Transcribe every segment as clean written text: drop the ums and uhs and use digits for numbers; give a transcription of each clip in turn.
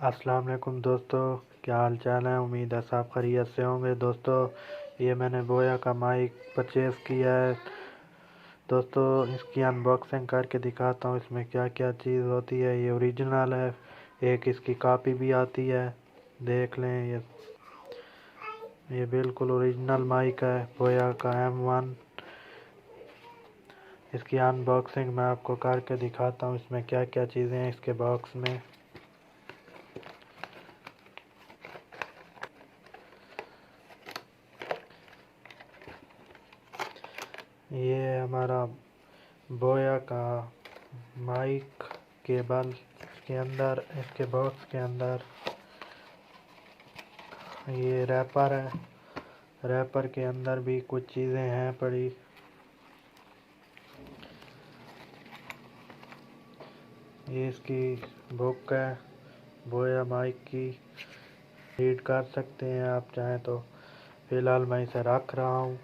अस्सलाम वालेकुम दोस्तों, क्या हाल चाल है। उम्मीद है सब खैरियत से होंगे। दोस्तों ये मैंने बोया का माइक परचेज़ किया है। दोस्तों इसकी अनबॉक्सिंग करके दिखाता हूँ इसमें क्या क्या चीज़ होती है। ये ओरिजिनल है, एक इसकी कॉपी भी आती है, देख लें। ये बिल्कुल ओरिजिनल माइक है बोया का M1। इसकी अनबॉक्सिंग मैं आपको करके दिखाता हूँ इसमें क्या क्या चीज़ें हैं इसके बॉक्स में। ये हमारा बोया का माइक केबल, इसके अंदर, इसके बॉक्स के अंदर ये रैपर है। रैपर के अंदर भी कुछ चीज़ें हैं पड़ी। ये इसकी बुक है बोया माइक की, रीड कर सकते हैं आप चाहें तो। फ़िलहाल मैं इसे रख रहा हूँ।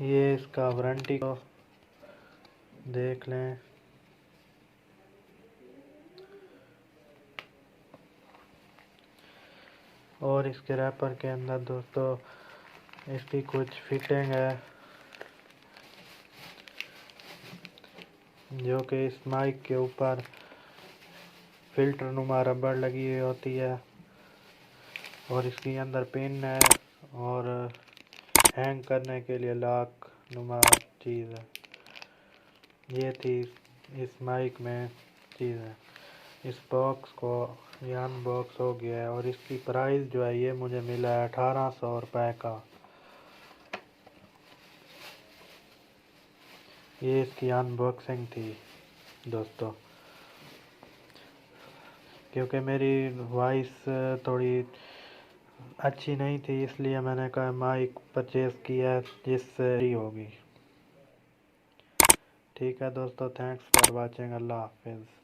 ये इसका वारंटी को देख लें। और इसके रैपर के अंदर दोस्तों इसकी कुछ फिटिंग है जो कि इस माइक के ऊपर फिल्टर नुमा रबड़ लगी हुई होती है। और इसके अंदर पिन है और हैंग करने के लिए लॉक नुमा चीज़ है। ये थी इस माइक में चीज़ है। इस बॉक्स को ये अनबॉक्स हो गया है और इसकी प्राइस जो है ये मुझे मिला है 1800 रुपये का। ये इसकी अनबॉक्सिंग थी दोस्तों। क्योंकि मेरी वॉइस थोड़ी अच्छी नहीं थी इसलिए मैंने कहा माइक परचेज़ किया जिससे ही होगी। ठीक है दोस्तों, थैंक्स फॉर वाचिंग। अल्लाह हाफिज़।